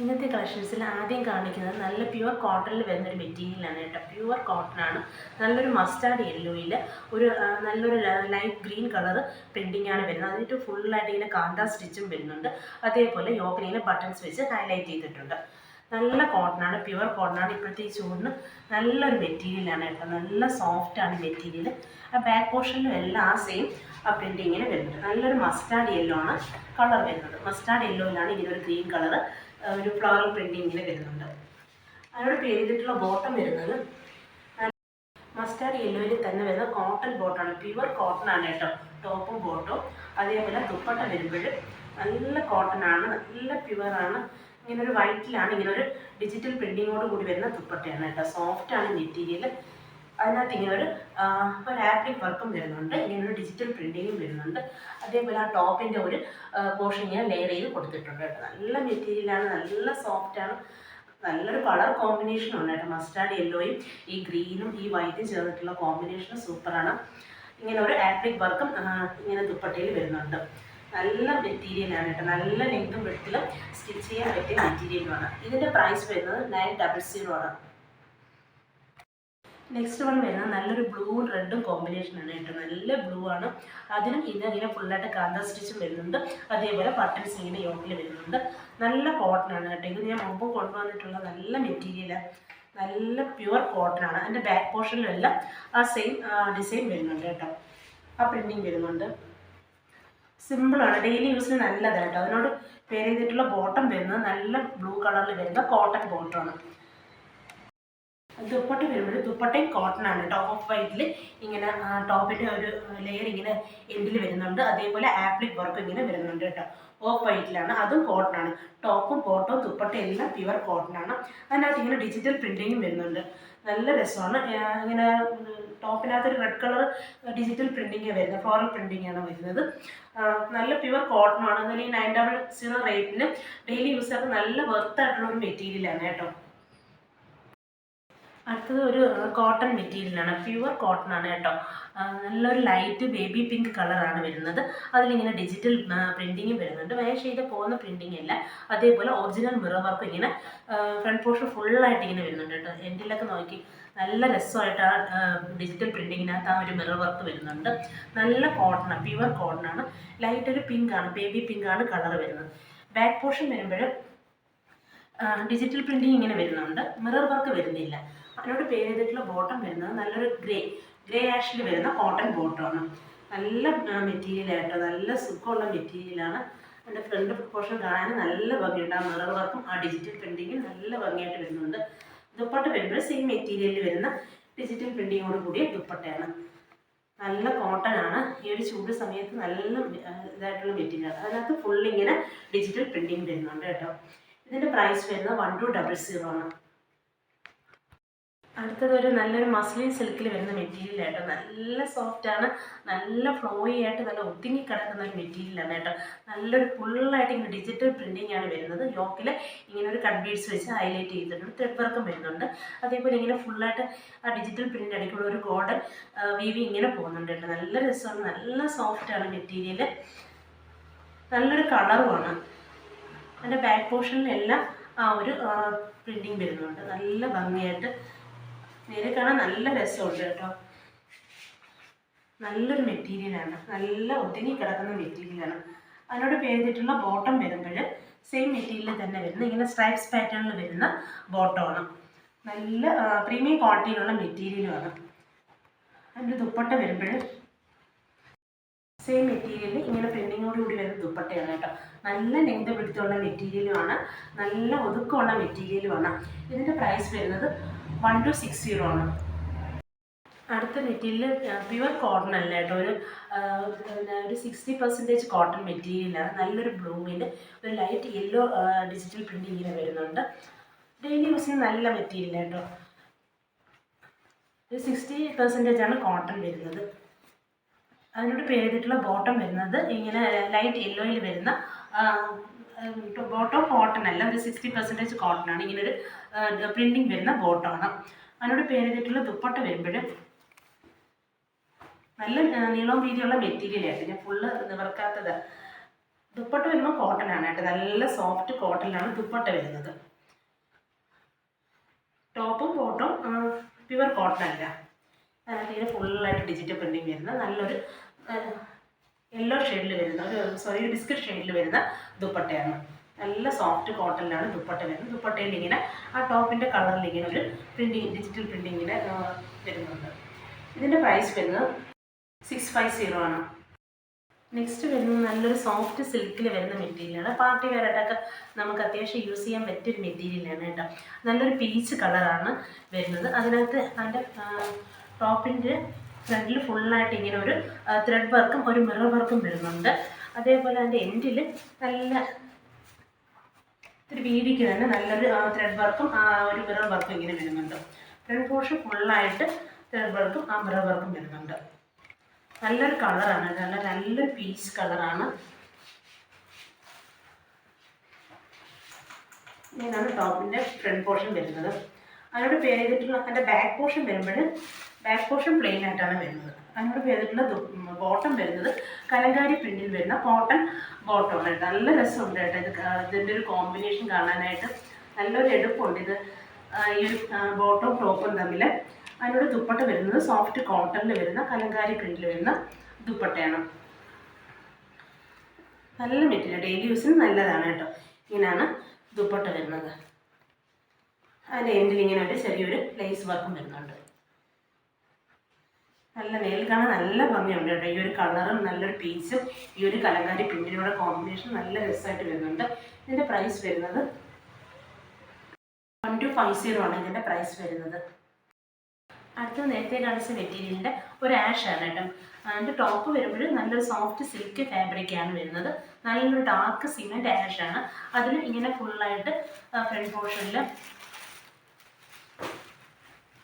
ഇന്നത്തെ കളക്ഷൻസിൽ ആദ്യം കാണിക്കുന്നത് നല്ല പ്യുവർ കോട്ടണിൽ വരുന്നൊരു മെറ്റീരിയലാണ് കേട്ടോ. പ്യുവർ കോട്ടണാണ്. നല്ലൊരു മസ്റ്റാർഡ് യെല്ലോയിൽ ഒരു നല്ലൊരു ലൈറ്റ് ഗ്രീൻ കളർ പ്രിൻറ്റിങ്ങാണ് വരുന്നത്. അതിട്ട് ഫുള്ളായിട്ട് ഇങ്ങനെ കാന്ത സ്റ്റിച്ചും വരുന്നുണ്ട്. അതേപോലെ യോക്കിനിങ്ങനെ ബട്ടൺസ് വെച്ച് ഹൈലൈറ്റ് ചെയ്തിട്ടുണ്ട്. നല്ല കോട്ടണാണ്, പ്യുവർ കോട്ടണാണ്. ഇപ്പോഴത്തെ ഈ ചൂടിന് നല്ലൊരു മെറ്റീരിയലാണ് കേട്ടോ. നല്ല സോഫ്റ്റാണ് മെറ്റീരിയൽ. ആ ബാക്ക് പോർഷനിലും എല്ലാം ആ സെയിം ആ പ്രിൻറ്റിങ്ങിന് വരുന്നുണ്ട്. നല്ലൊരു മസ്റ്റാർഡ് യെല്ലോ ആണ് കളർ വരുന്നത്. മസ്റ്റാർഡ് യെല്ലോയിലാണ് ഇങ്ങനെ ഒരു ഗ്രീൻ കളർ ഒരു ഫ്ലവർ പ്രിൻറ്റിങ്ങിന് വരുന്നുണ്ട്. അതിനോട് ചെയ്തിട്ടുള്ള ബോട്ടം വരുന്നത് മസ്റ്റാർഡ് യെല്ലോയിൽ തന്നെ വരുന്ന കോട്ടൺ ബോട്ടമാണ്. പ്യുവർ കോട്ടൺ ആണ് കേട്ടോ ടോപ്പും ബോട്ടവും. അതേപോലെ ദുപ്പട്ട വരുമ്പോൾ നല്ല കോട്ടൺ ആണ്, നല്ല പ്യുവറാണ്. ഇങ്ങനൊരു വൈറ്റിലാണ് ഇങ്ങനൊരു ഡിജിറ്റൽ പ്രിൻറ്റിങ്ങോട് കൂടി വരുന്ന ദുപ്പട്ടയാണ് കേട്ടോ. സോഫ്റ്റാണ് മെറ്റീരിയൽ. അതിനകത്ത് ഇങ്ങനെ ഒരു ആപ്ലിക് വർക്കും വരുന്നുണ്ട്. ഇങ്ങനൊരു ഡിജിറ്റൽ പ്രിൻറ്റിങ്ങും വരുന്നുണ്ട്. അതേപോലെ ആ ടോപ്പിൻ്റെ ഒരു പോർഷൻ ഇങ്ങനെ ലെയർ ചെയ്ത് കൊടുത്തിട്ടുണ്ട് കേട്ടോ. നല്ല മെറ്റീരിയലാണ്, നല്ല സോഫ്റ്റാണ്. നല്ലൊരു കളർ കോമ്പിനേഷനാണ് കേട്ടോ. മസ്റ്റാർഡ് യെല്ലോയും ഈ ഗ്രീനും ഈ വൈറ്റും ചേർന്നിട്ടുള്ള കോമ്പിനേഷൻ സൂപ്പറാണ്. ഇങ്ങനെ ഒരു ആപ്ലിക് വർക്കും ഇങ്ങനെ ദുപ്പട്ടയിൽ വരുന്നുണ്ട്. നല്ല മെറ്റീരിയലാണ് കേട്ടോ. നല്ല ലെങ്തും വെട്ടിലും സ്റ്റിച്ച് ചെയ്യാൻ പറ്റിയ മെറ്റീരിയലുമാണ്. ഇതിൻ്റെ പ്രൈസ് വരുന്നത് 900 ആണ്. നെക്സ്റ്റ് വൺ വരുന്നത് നല്ലൊരു ബ്ലൂവും റെഡും കോമ്പിനേഷനാണ് കേട്ടോ. നല്ല ബ്ലൂ ആണ്. അതിനും ഇങ്ങനെ ഫുള്ളായിട്ട് കാന്ത സ്റ്റിച്ചും വരുന്നുണ്ട്. അതേപോലെ ബട്ടൺസ് ഇങ്ങനെ യോക്കിൽ വരുന്നുണ്ട്. നല്ല കോട്ടൺ ആണ് കേട്ടോ. ഇത് ഞാൻ മുമ്പ് കൊണ്ടുവന്നിട്ടുള്ള നല്ല മെറ്റീരിയലാണ്. നല്ല പ്യുവർ കോട്ടൺ ആണ്. അതിൻ്റെ ബാക്ക് പോർഷനിലെല്ലാം ആ സെയിം ഡിസൈൻ വരുന്നുണ്ട് കേട്ടോ. ആ പ്രിൻറ്റിങ് വരുന്നുണ്ട്. സിമ്പിളാണ്, ഡെയിലി യൂസിന് നല്ലതാണ് കേട്ടോ. അതിനോട് പേര് ചെയ്തിട്ടുള്ള ബോട്ടം വരുന്നത് നല്ല ബ്ലൂ കളറിൽ വരുന്ന കോട്ടൺ ബോട്ടമാണ്. ദുപ്പട്ട വരുമ്പോൾ ദുപ്പട്ടയും കോട്ടൺ ആണ് കേട്ടോ. ഓഫ് വൈറ്റിൽ ഇങ്ങനെ ടോപ്പിൻ്റെ ഒരു ലെയർ ഇങ്ങനെ എൻഡിൽ വരുന്നുണ്ട്. അതേപോലെ ആപ്ലിക് വർക്ക് ഇങ്ങനെ വരുന്നുണ്ട് കേട്ടോ. ഓഫ് വൈറ്റിലാണ്, അതും കോട്ടൺ ആണ്. ടോപ്പും ബോട്ടവും ദുപ്പട്ടയും എല്ലാം പ്യുവർ കോട്ടൺ ആണ്. അതിനകത്ത് ഇങ്ങനെ ഡിജിറ്റൽ പ്രിൻറ്റിങ്ങും വരുന്നുണ്ട്. നല്ല രസമാണ്. ഇങ്ങനെ ടോപ്പിനകത്ത് ഒരു റെഡ് കളർ ഡിജിറ്റൽ പ്രിൻറ്റിങ്ങാണ് വരുന്നത്. ഫ്ലോറൽ പ്രിൻറ്റിങ്ങാണ് വരുന്നത്. നല്ല പ്യുവർ കോട്ടൺ ആണ്. അതുപോലെ ഈ 900 റേറ്റിന് ഡെയിലി യൂസർക്ക് നല്ല വെർത്തായിട്ടുള്ള ഒരു മെറ്റീരിയലാണ് കേട്ടോ. അടുത്തത് ഒരു കോട്ടൺ മെറ്റീരിയലാണ്. പ്യുവർ കോട്ടൺ ആണ് കേട്ടോ. നല്ലൊരു ലൈറ്റ് ബേബി പിങ്ക് കളറാണ് വരുന്നത്. അതിലിങ്ങനെ ഡിജിറ്റൽ പ്രിൻറ്റിങ്ങും വരുന്നുണ്ട്. വേഷ് ചെയ്ത് പോകുന്ന പ്രിൻറ്റിങ് അല്ല. അതേപോലെ ഒറിജിനൽ മിറർ വർക്ക് ഇങ്ങനെ ഫ്രണ്ട് പോർഷൻ ഫുള്ളായിട്ട് ഇങ്ങനെ വരുന്നുണ്ട് കേട്ടോ. എൻഡിലൊക്കെ നോക്കി നല്ല രസമായിട്ട് ആ ഡിജിറ്റൽ പ്രിൻറ്റിങ്ങിനകത്ത് ആ ഒരു മിറർ വർക്ക് വരുന്നുണ്ട്. നല്ല കോട്ടൺ, പ്യുവർ കോട്ടൺ ആണ്. ലൈറ്റ് ഒരു പിങ്ക് ആണ്, ബേബി പിങ്ക് ആണ് കളർ വരുന്നത്. ബാക്ക് പോർഷൻ വരുമ്പോൾ ഡിജിറ്റൽ പ്രിൻറ്റിങ് ഇങ്ങനെ വരുന്നുണ്ട്. മിറർ വർക്ക് വരുന്നില്ല. അതിനോട് പേര് ചെയ്തിട്ടുള്ള ബോട്ടം വരുന്നത് നല്ലൊരു ഗ്രേ ആഷിൽ വരുന്ന കോട്ടൺ ബോട്ടമാണ്. നല്ല മെറ്റീരിയലായിട്ട് നല്ല സുഖമുള്ള മെറ്റീരിയലാണ്. അതിൻ്റെ ഫ്രണ്ട് പോർഷൻ കാണാൻ നല്ല ഭംഗിയുണ്ട്. ആ മിറർ വർക്കും ആ ഡിജിറ്റൽ പ്രിൻറ്റിങ്ങും നല്ല ഭംഗിയായിട്ട് വരുന്നുണ്ട്. ദുപ്പട്ട വരുമ്പോൾ സെയിം മെറ്റീരിയലിൽ വരുന്ന ഡിജിറ്റൽ പ്രിൻറ്റിങ്ങോട് കൂടിയ ദുപ്പട്ടയാണ്. നല്ല കോട്ടൺ ആണ്. ഈ ഒരു ചൂട് സമയത്ത് നല്ല ഇതായിട്ടുള്ള മെറ്റീരിയലാണ്. അതിനകത്ത് ഫുള്ളിങ്ങനെ ഡിജിറ്റൽ പ്രിൻറ്റിങ് വരുന്നുണ്ട് കേട്ടോ. ഇതിൻ്റെ പ്രൈസ് വരുന്നത് 1200 ആണ്. അടുത്തതൊരു നല്ലൊരു മസ്ലിൻ സിൽക്കിൽ വരുന്ന മെറ്റീരിയലായിട്ടോ. നല്ല സോഫ്റ്റാണ്, നല്ല ഫ്ലോയി ആയിട്ട് നല്ല ഒതുങ്ങി കിടക്കുന്ന ഒരു മെറ്റീരിയലാണ് കേട്ടോ. നല്ലൊരു ഫുള്ളായിട്ട് ഇങ്ങനെ ഡിജിറ്റൽ പ്രിൻറ്റിംഗ് ആണ് വരുന്നത്. യോക്കിൽ ഇങ്ങനെ ഒരു കട്ട് ബീഡ്സ് വെച്ച് ഹൈലൈറ്റ് ചെയ്തിട്ടുണ്ട്. ത്രെഡ് വർക്കും വരുന്നുണ്ട്. അതേപോലെ ഇങ്ങനെ ഫുള്ളായിട്ട് ആ ഡിജിറ്റൽ പ്രിൻ്റ് അടിക്കുള്ള ഒരു ഗോൾഡൻ വീവി ഇങ്ങനെ പോകുന്നുണ്ട് കേട്ടോ. നല്ല രസമാണ്, നല്ല സോഫ്റ്റാണ് മെറ്റീരിയൽ. നല്ലൊരു കളറുമാണ്. അതിൻ്റെ ബാക്ക് പോർഷനിലെല്ലാം ആ ഒരു പ്രിൻറ്റിങ് വരുന്നുണ്ട്. നല്ല ഭംഗിയായിട്ട് നേരെ കാണാൻ നല്ല രസമുണ്ട് കേട്ടോ. നല്ലൊരു മെറ്റീരിയലാണ്, നല്ല ഒതുങ്ങി കിടക്കുന്ന മെറ്റീരിയലാണ്. അതിനോട് പേരിട്ടുള്ള ബോട്ടം വരുമ്പോൾ സെയിം മെറ്റീരിയൽ തന്നെ വരുന്ന ഇങ്ങനെ സ്ട്രൈപ്സ് പാറ്റേണിൽ വരുന്ന ബോട്ടമാണ്. നല്ല പ്രീമിയം ക്വാളിറ്റിയിലുള്ള മെറ്റീരിയലുമാണ്. അതിൻ്റെ ദുപ്പട്ട വരുമ്പോൾ സെയിം മെറ്റീരിയൽ ഇങ്ങനെ പ്രിൻറ്റിങ്ങോട് കൂടി വരുന്ന ദുപ്പട്ടയാണ് കേട്ടോ. നല്ല ലെങ്ത് പിടുത്തമുള്ള മെറ്റീരിയലുമാണ്, നല്ല ഒതുക്കമുള്ള മെറ്റീരിയലുമാണ്. ഇതിൻ്റെ പ്രൈസ് വരുന്നത് 1260 ആണ്. അടുത്ത മെറ്റീരിയൽ പ്യുവർ കോട്ടൺ അല്ല കേട്ടോ. ഒരു 60% കോട്ടൺ മെറ്റീരിയലാണ്. നല്ലൊരു ബ്ലൂവിൽ ഒരു ലൈറ്റ് യെല്ലോ ഡിജിറ്റൽ പ്രിൻ്റ് ഇങ്ങനെ വരുന്നുണ്ട്. ഡെയിലി യൂസിന് നല്ല മെറ്റീരിയൽ കേട്ടോ. ഒരു 60% ആണ് കോട്ടൺ വരുന്നത്. അതിനോട് പേര് ചെയ്തിട്ടുള്ള ബോട്ടം വരുന്നത് ഇങ്ങനെ ലൈറ്റ് യെല്ലോയിൽ വരുന്ന ബോട്ടം കോട്ടൺ അല്ല, ഒരു 60% കോട്ടൺ ആണ്. ഇങ്ങനെ ഒരു പ്രിൻറ്റിങ് വരുന്ന ബോട്ടമാണ്. അതിനോട് പേര് ചെയ്തിട്ടുള്ള ദുപ്പട്ട വരുമ്പോൾ നല്ല നീളവും വീതിയുള്ള മെറ്റീരിയലായിട്ട് ഞാൻ ഫുള്ള് നിവർക്കാത്തത് ദുപ്പട്ട വരുമ്പോൾ കോട്ടൺ ആണ് കേട്ടോ, നല്ല സോഫ്റ്റ് കോട്ടണിലാണ് ദുപ്പട്ട വരുന്നത്. ടോപ്പും ബോട്ടും പ്യുവർ കോട്ടൺ അല്ല, അതിനകത്ത് ഇങ്ങനെ ഫുള്ളായിട്ട് ഡിജിറ്റൽ പ്രിൻറ്റിങ് വരുന്ന നല്ലൊരു യെല്ലോ ഷെയ്ഡിൽ വരുന്ന ഒരു ബിസ്ക്കറ്റ് ഷെയ്ഡിൽ വരുന്ന ദുപ്പട്ടയാണ്. നല്ല സോഫ്റ്റ് കോട്ടണിലാണ് ദുപ്പട്ട വരുന്നത്. ദുപ്പട്ടയിൽ ഇങ്ങനെ ആ ടോപ്പിൻ്റെ കളറിൽ ഇങ്ങനെ ഒരു പ്രിൻറ്റിങ് ഡിജിറ്റൽ പ്രിൻറ്റിങ്ങിന് വരുന്നുണ്ട്. ഇതിൻ്റെ പ്രൈസ് വരുന്നത് 650 ആണ്. നെക്സ്റ്റ് വരുന്നത് നല്ലൊരു സോഫ്റ്റ് സിൽക്കിൽ വരുന്ന മെറ്റീരിയലാണ്. പാർട്ടി വെയറായിട്ടൊക്കെ നമുക്ക് അത്യാവശ്യം യൂസ് ചെയ്യാൻ പറ്റിയൊരു മെറ്റീരിയലാണ് കേട്ടോ. നല്ലൊരു പീച്ച് കളറാണ് വരുന്നത്. അതിനകത്ത് അതിൻ്റെ ടോപ്പിൻ്റെ ഫ്രണ്ടിൽ ഫുള്ളായിട്ട് ഇങ്ങനെ ഒരു ത്രെഡ് വർക്കും ഒരു മിറർ വർക്കും വരുന്നുണ്ട്. അതേപോലെ അതിൻ്റെ എൻഡിൽ നല്ല ഇത്തിരി വീതിക്ക് തന്നെ നല്ലൊരു ത്രെഡ് വർക്കും ഒരു മിറർ വർക്കും ഇങ്ങനെ വരുന്നുണ്ട്. ഫ്രണ്ട് പോർഷൻ ഫുള്ളായിട്ട് ത്രെഡ് വർക്കും മിറർ വർക്കും വരുന്നുണ്ട്. നല്ലൊരു കളറാണ്, നല്ലൊരു പീച്ച് കളറാണ്. ഇങ്ങനെയാണ് ടോപ്പിൻ്റെ ഫ്രണ്ട് പോർഷൻ വരുന്നത്. അതിനോട് പേര് ചെയ്തിട്ടുള്ള അതിൻ്റെ ബാക്ക് പോർഷൻ വരുമ്പോൾ ബാക്ക് പോർഷൻ പ്ലെയിൻ ആയിട്ടാണ് വരുന്നത്. അതിനോട് ചെയ്തിട്ടുള്ള ബോട്ടം വരുന്നത് കലങ്കാരി പ്രിന്റിൽ വരുന്ന കോട്ടൺ ബോട്ടമാണ്. നല്ല രസമുണ്ട് കേട്ടോ ഇതിൻ്റെ ഒരു കോമ്പിനേഷൻ കാണാനായിട്ട്. നല്ലൊരു എടുപ്പുണ്ട് ഇത് ഈ ഒരു ബോട്ടവും ടോപ്പും തമ്മിൽ. അതിനോട് ദുപ്പട്ട വരുന്നത് സോഫ്റ്റ് കോട്ടണിൽ വരുന്ന കലങ്കാരി പ്രിന്റിൽ വരുന്ന ദുപ്പട്ടയാണ്. നല്ല മെറ്റീരിയൽ, ഡെയിലി യൂസിന് നല്ലതാണ് കേട്ടോ. ഇങ്ങനെയാണ് ദുപ്പട്ട വരുന്നത്. അതിൻ്റെ എൻഡിൽ ഇങ്ങനെ ഒരു ചെറിയൊരു ലേസ് വർക്കും വരുന്നുണ്ട്. നല്ല നേരിൽ കാണാൻ നല്ല ഭംഗിയുണ്ട് കേട്ടോ. ഈ ഒരു കളറും നല്ലൊരു പീസും ഈ ഒരു കലങ്കാരി പ്രിന്റിനോടെ കോമ്പിനേഷൻ നല്ല രസമായിട്ട് വരുന്നുണ്ട്. ഇതിൻ്റെ പ്രൈസ് വരുന്നത് 1250 ആണ് ഇതിൻ്റെ പ്രൈസ് വരുന്നത്. അടുത്തത് നേരത്തെ കാണിച്ച മെറ്റീരിയലിൻ്റെ ഒരു ആഷാണ് കേട്ടോ. അതിൻ്റെ ടോപ്പ് വരുമ്പോൾ നല്ലൊരു സോഫ്റ്റ് സിൽക്ക് ഫാബ്രിക്കാണ് വരുന്നത്. നല്ലൊരു ഡാർക്ക് സിമെൻറ്റ് ആഷാണ്. അതിൽ ഇങ്ങനെ ഫുള്ളായിട്ട് ഫ്രണ്ട് പോർഷനിൽ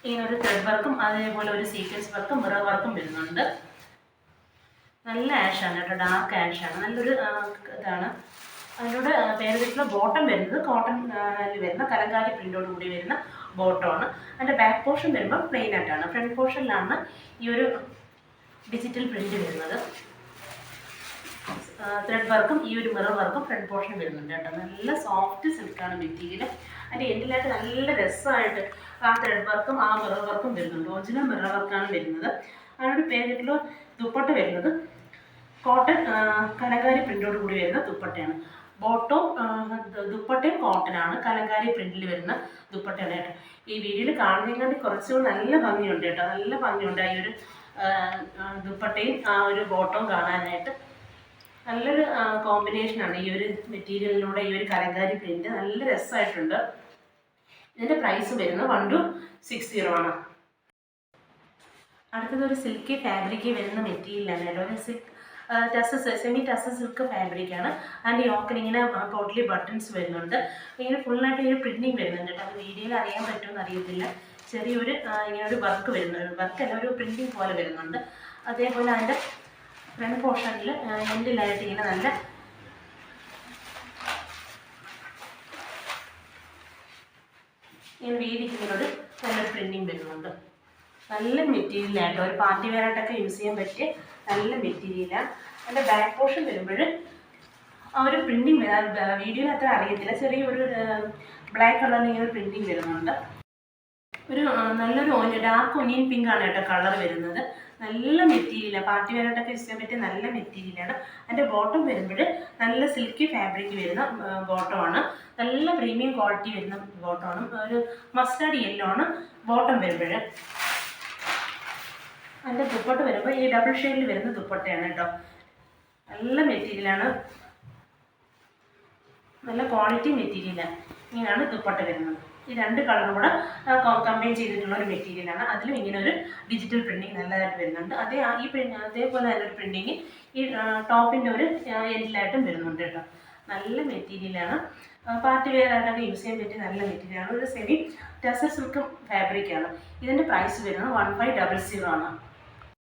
ഇങ്ങനെ ഒരു ത്രെഡ് വർക്കും അതേപോലെ ഒരു സീക്വൻസ് വർക്കും മിറർ വർക്കും വരുന്നുണ്ട്. നല്ല ആഷാണ് കേട്ടോ, ഡാർക്ക് ആഷാണ്. നല്ലൊരു ഇതാണ്. അതിനോട് പേരിട്ടുള്ള ബോട്ടം വരുന്നത് കോട്ടൺ വരുന്ന കലങ്കാരി പ്രിൻ്റോട് കൂടി വരുന്ന ബോട്ടമാണ്. അതിൻ്റെ ബാക്ക് പോർഷൻ വരുമ്പോൾ പ്ലെയിൻ ആയിട്ടാണ്. ഫ്രണ്ട് പോർഷനിലാണ് ഈ ഒരു ഡിജിറ്റൽ പ്രിൻ്റ് വരുന്നത്. ത്രെഡ് വർക്കും ഈ ഒരു മിറർ വർക്കും ഫ്രണ്ട് പോർഷൻ വരുന്നുണ്ട് കേട്ടോ. നല്ല സോഫ്റ്റ് സിൽക്കാണ് മെറ്റീരിയൽ. അതിൻ്റെ എൻഡിലായിട്ട് നല്ല രസമായിട്ട് ആ ത്രെഡ് വർക്കും മിറർ വർക്കും വരുന്നുണ്ട്. ഒറിജിനൽ മിറർ വർക്കാണ് വരുന്നത്. അതിനോട് പേരിട്ടുള്ള ദുപ്പട്ട വരുന്നത് കോട്ടൺ കലങ്കാരി പ്രിൻ്റോട് കൂടി വരുന്ന ദുപ്പട്ടയാണ്. ബോട്ടവും ദുപ്പട്ടയും കോട്ടനാണ്, കലങ്കാരി പ്രിന്റിൽ വരുന്ന ദുപ്പട്ടയാണ് കേട്ടോ. ഈ വീഡിയോയിൽ കാണുന്നതിനാണ്ടി കുറച്ചുകൂടി നല്ല ഭംഗിയുണ്ട് കേട്ടോ. നല്ല ഭംഗിയുണ്ട് ഈ ഒരു ദുപ്പട്ടയും ഒരു ബോട്ടവും കാണാനായിട്ട്. നല്ലൊരു കോമ്പിനേഷനാണ് ഈ ഒരു മെറ്റീരിയലിലൂടെ ഈ ഒരു കലങ്കാരി പ്രിന്റ്. നല്ല രസമായിട്ടുണ്ട്. ഇതിൻ്റെ പ്രൈസ് വരുന്നത് 1260 ആണ്. അടുത്തതൊരു സിൽക്കി ഫാബ്രിക് വരുന്ന മെറ്റീരിയലാണ് കേട്ടോ. ഒരു സെമി ടസ സിൽക്ക് ഫാബ്രിക്കാണ്. അതിൻ്റെ യോക്കിൽ ഇങ്ങനെ ടോട്ടലി ബട്ടൺസ് വരുന്നുണ്ട്. ഇങ്ങനെ ഫുള്ളായിട്ട് ഇങ്ങനെ പ്രിന്റിങ് വരുന്നുണ്ട് കേട്ടോ. അത് വീഡിയോയിൽ അറിയാൻ പറ്റുമെന്ന് അറിയത്തില്ല. ചെറിയൊരു ഇങ്ങനെ ഒരു വർക്ക് വരുന്നുണ്ട്. വർക്കല്ല, ഒരു പ്രിന്റിങ് പോലെ വരുന്നുണ്ട്. അതേപോലെ അതിൻ്റെ ഫ്രണ്ട് പോർഷനിൽ എൻഡിലായിട്ട് ഇങ്ങനെ നല്ല ഇങ്ങനെ വീതിക്കുന്നതിനോട് നല്ലൊരു പ്രിന്റിങ് വരുന്നുണ്ട്. നല്ല മെറ്റീരിയലായിട്ടോ, ഒരു പാർട്ടി വെയറായിട്ടൊക്കെ യൂസ് ചെയ്യാൻ പറ്റിയ നല്ല മെറ്റീരിയലാണ്. അതിൻ്റെ ബാക്ക് പോർഷൻ വരുമ്പോൾ ആ ഒരു പ്രിന്റിങ് വീഡിയോയിൽ അത്ര അറിയത്തില്ല. ചെറിയൊരു ബ്ലാക്ക് കളറിൽ ഇങ്ങനെ പ്രിന്റിങ് വരുന്നുണ്ട്. ഒരു നല്ലൊരു ഡാർക്ക് ഒനിയൻ പിങ്ക് ആണ് കേട്ടോ കളർ വരുന്നത്. നല്ല മെറ്റീരിയലാണ്, പാർട്ടി വെയറായിട്ടൊക്കെ യൂസ് ചെയ്യാൻ പറ്റിയ നല്ല മെറ്റീരിയലാണ്. അതിൻ്റെ ബോട്ടം വരുമ്പോൾ നല്ല സിൽക്കി ഫാബ്രിക് വരുന്ന ബോട്ടമാണ്. നല്ല പ്രീമിയം ക്വാളിറ്റി വരുന്ന ബോട്ടമാണ്. ഒരു മസ്റ്റാർഡ് യെല്ലോ ആണ് ബോട്ടം വരുമ്പോൾ. അതിൻ്റെ ദുപ്പട്ട വരുമ്പോൾ ഈ ഡബിൾ ഷെയ്ഡിൽ വരുന്ന ദുപ്പട്ടയാണ് കേട്ടോ. നല്ല മെറ്റീരിയലാണ്, നല്ല ക്വാളിറ്റി മെറ്റീരിയലാണ്. ഇങ്ങനെയാണ് ദുപ്പട്ട വരുന്നത്. ഈ രണ്ട് കളറും കൂടെ കമ്പൈൻ ചെയ്തിട്ടുള്ള ഒരു മെറ്റീരിയലാണ്. അതിലും ഇങ്ങനെ ഒരു ഡിജിറ്റൽ പ്രിന്റിങ് നല്ലതായിട്ട് വരുന്നുണ്ട്. അതേപോലെ തന്നെ ഒരു പ്രിന്റിങ് ഈ ടോപ്പിൻ്റെ ഒരു എൻഡിലായിട്ടും വരുന്നുണ്ട് കേട്ടോ. നല്ല മെറ്റീരിയലാണ്, പാർട്ടി വെയറായിട്ടൊക്കെ യൂസ് ചെയ്യാൻ പറ്റിയ നല്ല മെറ്റീരിയലാണ്. ഒരു സെമി ടസർ സിൽക്ക് ഫാബ്രിക്കാണ്. ഇതിൻ്റെ പ്രൈസ് വരുന്നത് 1500 ആണ്.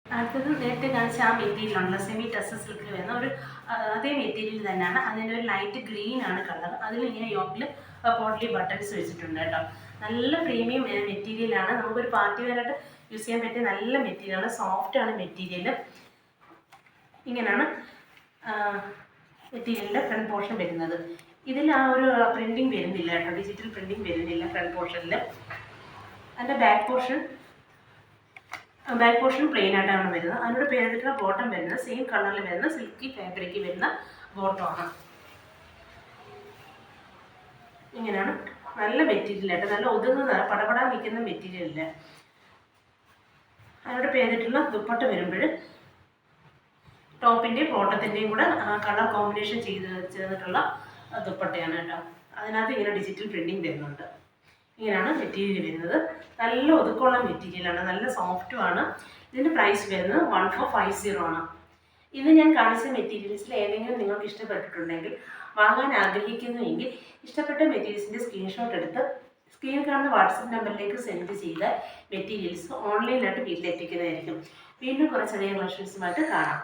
അടുത്തത് നേരത്തെ കാണിച്ച ആ മെറ്റീരിയലുണ്ടല്ലോ, സെമി ടസർ സിൽക്കിൽ വരുന്ന ഒരു അതേ മെറ്റീരിയൽ തന്നെയാണ്. അതിൻ്റെ ഒരു ലൈറ്റ് ഗ്രീൻ ആണ് കളർ. അതിൽ ഇങ്ങനെ യോക്കിൽ പോട്ട്ലി ബട്ടൺസ് വെച്ചിട്ടുണ്ട് കേട്ടോ. നല്ല പ്രീമിയം മെറ്റീരിയലാണ്. നമുക്കൊരു പാർട്ടി വെയറായിട്ട് യൂസ് ചെയ്യാൻ പറ്റിയ നല്ല മെറ്റീരിയലാണ്. സോഫ്റ്റാണ് മെറ്റീരിയൽ. ഇങ്ങനെയാണ് മെറ്റീരിയലിൻ്റെ ഫ്രണ്ട് പോർഷൻ വരുന്നത്. ഇതിൽ ആ ഒരു പ്രിൻറ്റിങ് വരുന്നില്ല കേട്ടോ, ഡിജിറ്റൽ പ്രിൻറ്റിങ് വരുന്നില്ല ഫ്രണ്ട് പോർഷനിൽ. അതിൻ്റെ ബാക്ക് പോർഷൻ പ്ലെയിൻ ആയിട്ടാണ് വരുന്നത്. അതിനോട് പേരിട്ടുള്ള ബോട്ടം വരുന്നത് സെയിം കളറിൽ വരുന്ന സിൽക്കി ഫാബ്രിക് വരുന്ന ബോട്ടമാണ്. ഇങ്ങനെയാണ്. നല്ല മെറ്റീരിയൽ ആയിട്ട് നല്ല ഒതുങ്ങുന്ന പടപടാ നിൽക്കുന്ന മെറ്റീരിയലില്ല. അതിനോട് പേരിട്ടുള്ള ദുപ്പട്ട വരുമ്പോൾ ടോപ്പിൻ്റെയും ബോട്ടത്തിൻ്റെയും കൂടെ കളർ കോമ്പിനേഷൻ ചേർന്നിട്ടുള്ള ദുപ്പട്ടയാണ് കേട്ടോ. അതിനകത്ത് ഇങ്ങനെ ഡിജിറ്റൽ പ്രിൻറ്റിങ് വരുന്നുണ്ട്. ഇങ്ങനെയാണ് മെറ്റീരിയൽ വരുന്നത്. നല്ല ഒതുക്കമുള്ള മെറ്റീരിയലാണ്, നല്ല സോഫ്റ്റുമാണ്. ഇതിൻ്റെ പ്രൈസ് വരുന്നത് 1450 ആണ്. ഇന്ന് ഞാൻ കാണിച്ച മെറ്റീരിയൽസിൽ ഏതെങ്കിലും നിങ്ങൾക്ക് ഇഷ്ടപ്പെട്ടിട്ടുണ്ടെങ്കിൽ, വാങ്ങാൻ ആഗ്രഹിക്കുന്നുവെങ്കിൽ ഇഷ്ടപ്പെട്ട മെറ്റീരിയൽസിൻ്റെ സ്ക്രീൻഷോട്ട് എടുത്ത് സ്ക്രീനിൽ കാണുന്ന വാട്സപ്പ് നമ്പറിലേക്ക് സെൻഡ് ചെയ്ത മെറ്റീരിയൽസ് ഓൺലൈനായിട്ട് വീട്ടിലെത്തിക്കുന്നതായിരിക്കും. വീണ്ടും കുറച്ചധികം കളക്ഷൻസുമായിട്ട് കാണാം.